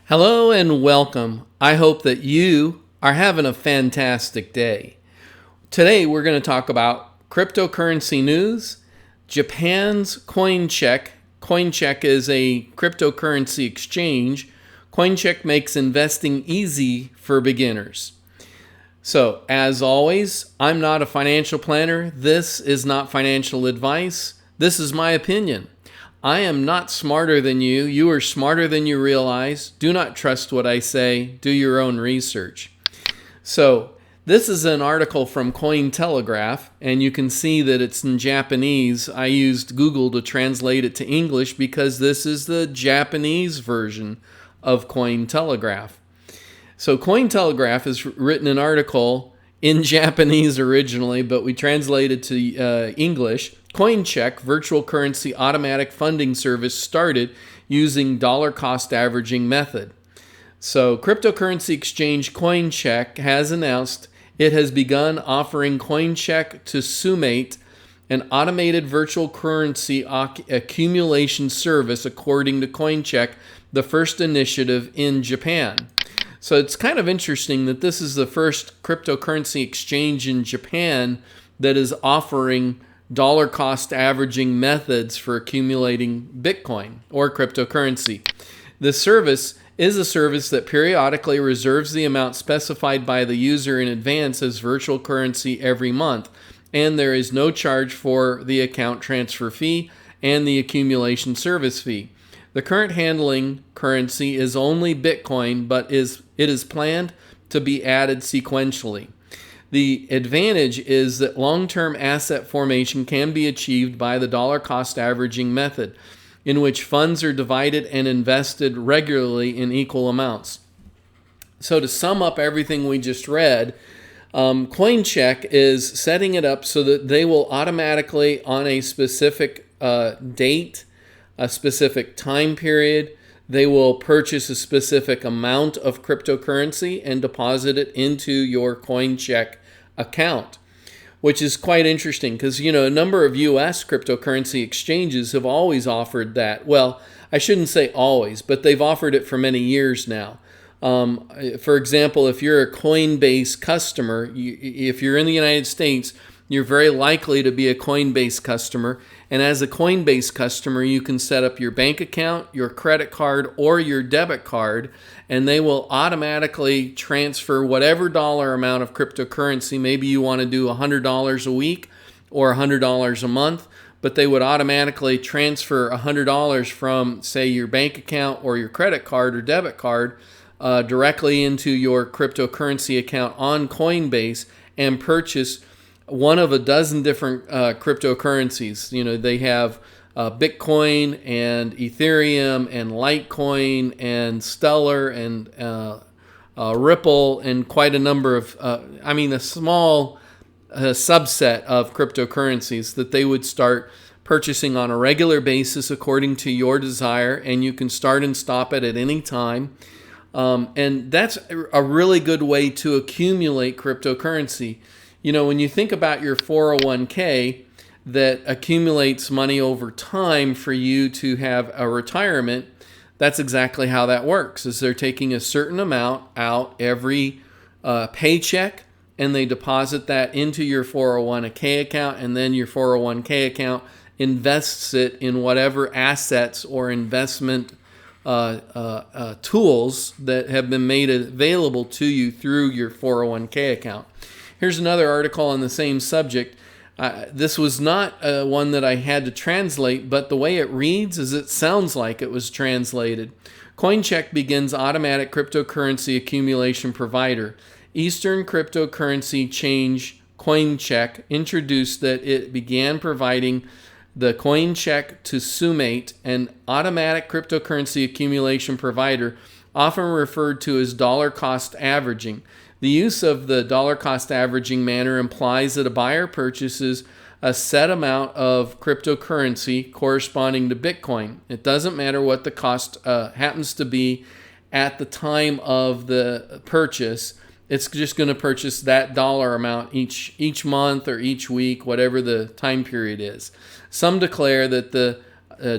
Hello and welcome. I hope that you are having a fantastic day. Today we're going to talk about cryptocurrency news, Japan's Coincheck. Coincheck is a cryptocurrency exchange. Coincheck makes investing easy for beginners. So, as always, I'm not a financial planner. This is not financial advice. This is my opinion. I am not smarter than you. You are smarter than you realize. Do not trust what I say. Do your own research. So, this is an article from Cointelegraph, and you can see that it's in Japanese. I used Google to translate it to English because this is the Japanese version of Cointelegraph. So Cointelegraph has written an article in Japanese originally, but we translated to English. Coincheck, virtual currency automatic funding service, started using dollar cost averaging method. So cryptocurrency exchange Coincheck has announced it has begun offering Coincheck to Sumate, an automated virtual currency accumulation service, according to Coincheck, the first initiative in Japan. So it's kind of interesting that this is the first cryptocurrency exchange in Japan that is offering dollar cost averaging methods for accumulating Bitcoin or cryptocurrency. This service is a service that periodically reserves the amount specified by the user in advance as virtual currency every month, and there is no charge for the account transfer fee and the accumulation service fee. The current handling currency is only Bitcoin, but it is planned to be added sequentially. The advantage is that long-term asset formation can be achieved by the dollar cost averaging method, in which funds are divided and invested regularly in equal amounts. So to sum up everything we just read, Coincheck is setting it up so that they will automatically, on a specific date, a specific time period, they will purchase a specific amount of cryptocurrency and deposit it into your Coincheck account, which is quite interesting because, a number of U.S. cryptocurrency exchanges have always offered that. Well, I shouldn't say always, but they've offered it for many years now. For example, if you're a Coinbase customer, if you're in the United States, you're very likely to be a Coinbase customer. And as a Coinbase customer, you can set up your bank account, your credit card, or your debit card, and they will automatically transfer whatever dollar amount of cryptocurrency. Maybe you want to do $100 a week or $100 a month, but they would automatically transfer $100 from, say, your bank account or your credit card or debit card directly into your cryptocurrency account on Coinbase and purchase one of a dozen different cryptocurrencies. They have Bitcoin and Ethereum and Litecoin and Stellar and Ripple and quite a number of, a small subset of cryptocurrencies that they would start purchasing on a regular basis according to your desire, and you can start and stop it at any time. And that's a really good way to accumulate cryptocurrency. When you think about your 401k that accumulates money over time for you to have a retirement, that's exactly how that works, is they're taking a certain amount out every paycheck, and they deposit that into your 401k account, and then your 401k account invests it in whatever assets or investment tools that have been made available to you through your 401k account. Here's another article on the same subject. This was not one that I had to translate, but the way it reads is it sounds like it was translated. Coincheck begins automatic cryptocurrency accumulation provider. Eastern cryptocurrency change Coincheck introduced that it began providing the Coincheck to Sumate, an automatic cryptocurrency accumulation provider, often referred to as dollar cost averaging. The use of the dollar cost averaging manner implies that a buyer purchases a set amount of cryptocurrency corresponding to Bitcoin. It doesn't matter what the cost happens to be at the time of the purchase. It's just going to purchase that dollar amount each month or each week, whatever the time period is. Some declare that the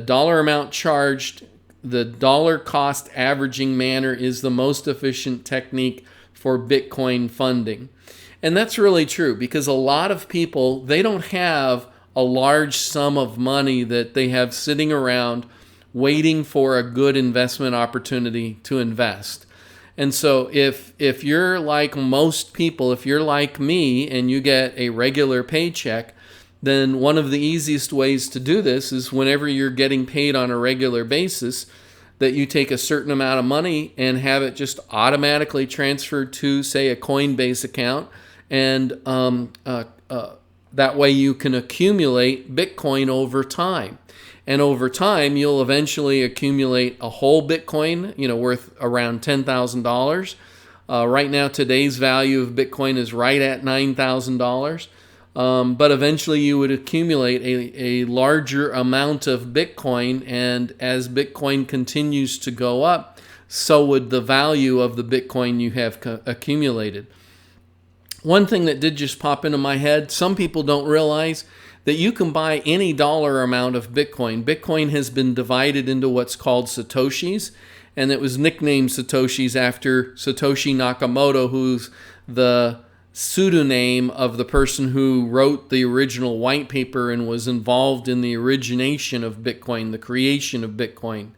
dollar amount charged the dollar cost averaging manner is the most efficient technique for Bitcoin funding. And that's really true, because a lot of people, they don't have a large sum of money that they have sitting around waiting for a good investment opportunity to invest. And so if you're like most people, if you're like me and you get a regular paycheck, then one of the easiest ways to do this is whenever you're getting paid on a regular basis, that you take a certain amount of money and have it just automatically transferred to, say, a Coinbase account. And that way you can accumulate Bitcoin over time. And over time, you'll eventually accumulate a whole Bitcoin, worth around $10,000. Right now, today's value of Bitcoin is right at $9,000. But eventually you would accumulate a larger amount of Bitcoin, and as Bitcoin continues to go up, so would the value of the Bitcoin you have accumulated. One thing that did just pop into my head, some people don't realize that you can buy any dollar amount of Bitcoin. Bitcoin has been divided into what's called Satoshis, and it was nicknamed Satoshis after Satoshi Nakamoto, who's the pseudonym of the person who wrote the original white paper and was involved in the origination of Bitcoin, the creation of Bitcoin.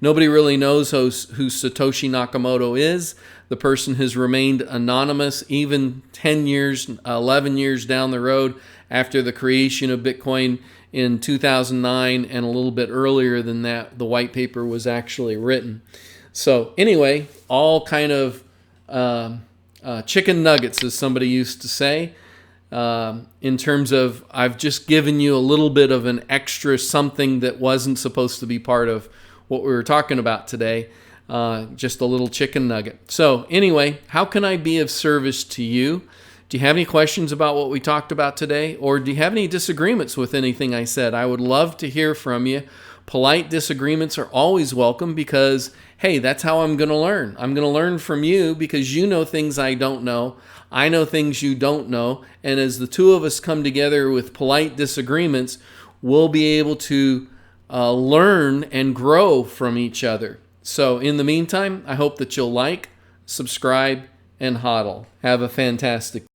Nobody really knows who Satoshi Nakamoto is. The person has remained anonymous even 10 years, 11 years down the road after the creation of Bitcoin in 2009, and a little bit earlier than that, the white paper was actually written. So anyway, all kind of chicken nuggets, as somebody used to say, in terms of I've just given you a little bit of an extra something that wasn't supposed to be part of what we were talking about today, just a little chicken nugget. So anyway, how can I be of service to you? Do you have any questions about what we talked about today? Or do you have any disagreements with anything I said? I would love to hear from you. Polite disagreements are always welcome, because, hey, that's how I'm going to learn. I'm going to learn from you because you know things I don't know. I know things you don't know. And as the two of us come together with polite disagreements, we'll be able to learn and grow from each other. So in the meantime, I hope that you'll like, subscribe, and hodl. Have a fantastic day.